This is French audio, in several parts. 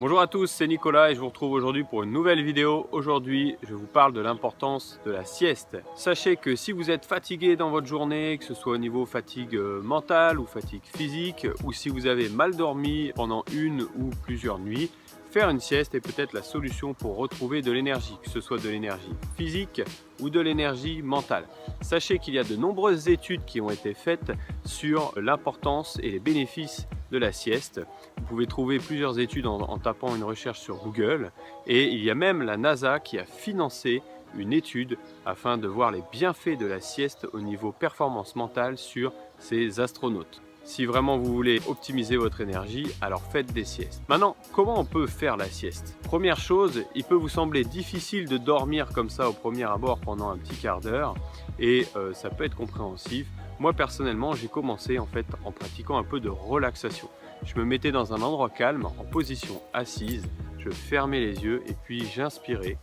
Bonjour à tous, c'est Nicolas et je vous retrouve aujourd'hui pour une nouvelle vidéo. Aujourd'hui, je vous parle de l'importance de la sieste. Sachez que si vous êtes fatigué dans votre journée, que ce soit au niveau fatigue mentale ou fatigue physique, ou si vous avez mal dormi pendant une ou plusieurs nuits, faire une sieste est peut-être la solution pour retrouver de l'énergie, que ce soit de l'énergie physique ou de l'énergie mentale. Sachez qu'il y a de nombreuses études qui ont été faites sur l'importance et les bénéfices de la sieste. Vous pouvez trouver plusieurs études en tapant une recherche sur Google et il y a même la NASA qui a financé une étude afin de voir les bienfaits de la sieste au niveau performance mentale sur ces astronautes. Si vraiment vous voulez optimiser votre énergie, alors faites des siestes. Maintenant, comment on peut faire la sieste? Première chose, il peut vous sembler difficile de dormir comme ça au premier abord pendant un petit quart d'heure et ça peut être compréhensif. Moi personnellement, j'ai commencé en pratiquant un peu de relaxation. Je me mettais dans un endroit calme, en position assise, je fermais les yeux et puis j'inspirais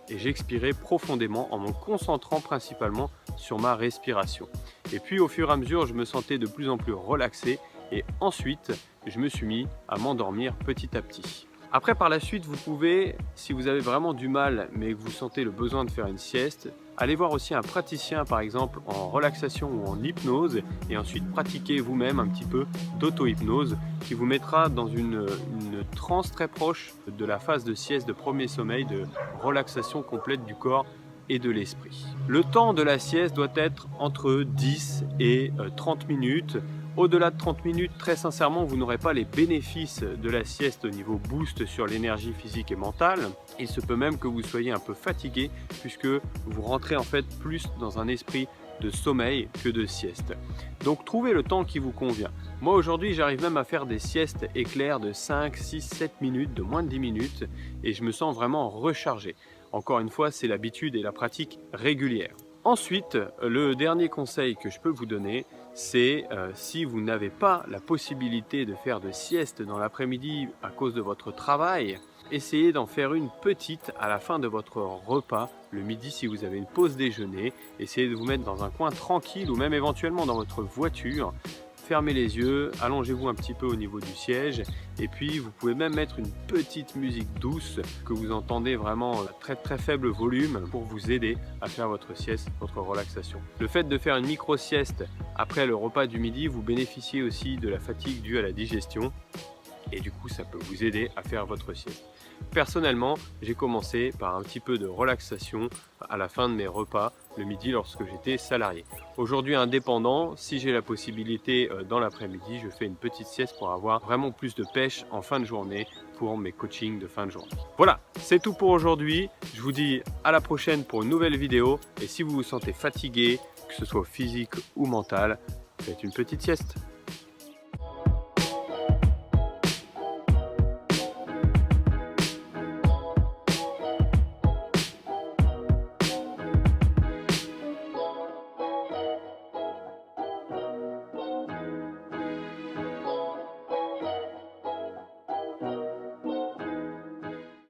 et j'expirais profondément en me concentrant principalement sur ma respiration. Et puis au fur et à mesure, je me sentais de plus en plus relaxé et ensuite, je me suis mis à m'endormir petit à petit. Après, par la suite, vous pouvez, si vous avez vraiment du mal mais que vous sentez le besoin de faire une sieste, allez voir aussi un praticien par exemple en relaxation ou en hypnose et ensuite pratiquez vous-même un petit peu d'auto-hypnose qui vous mettra dans une transe très proche de la phase de sieste de premier sommeil, de relaxation complète du corps et de l'esprit. Le temps de la sieste doit être entre 10 et 30 minutes. Au-delà de 30 minutes, très sincèrement, vous n'aurez pas les bénéfices de la sieste au niveau boost sur l'énergie physique et mentale. Il se peut même que vous soyez un peu fatigué puisque vous rentrez en fait plus dans un esprit de sommeil que de sieste. Donc trouvez le temps qui vous convient. Moi aujourd'hui, j'arrive même à faire des siestes éclairs de 5, 6, 7 minutes, de moins de 10 minutes et je me sens vraiment rechargé. Encore une fois, c'est l'habitude et la pratique régulière. Ensuite, le dernier conseil que je peux vous donner, c'est si vous n'avez pas la possibilité de faire de sieste dans l'après-midi à cause de votre travail, essayez d'en faire une petite à la fin de votre repas, le midi si vous avez une pause déjeuner. Essayez de vous mettre dans un coin tranquille ou même éventuellement dans votre voiture. Fermez les yeux, allongez-vous un petit peu au niveau du siège et puis vous pouvez même mettre une petite musique douce que vous entendez vraiment à très faible volume pour vous aider à faire votre sieste, votre relaxation. Le fait de faire une micro-sieste après le repas du midi, vous bénéficiez aussi de la fatigue due à la digestion et du coup ça peut vous aider à faire votre sieste. Personnellement, j'ai commencé par un petit peu de relaxation à la fin de mes repas le midi lorsque j'étais salarié. Aujourd'hui indépendant, si j'ai la possibilité dans l'après-midi, je fais une petite sieste pour avoir vraiment plus de pêche en fin de journée pour mes coachings de fin de journée. Voilà, c'est tout pour aujourd'hui. Je vous dis à la prochaine pour une nouvelle vidéo et si vous vous sentez fatigué, que ce soit physique ou mental, faites une petite sieste.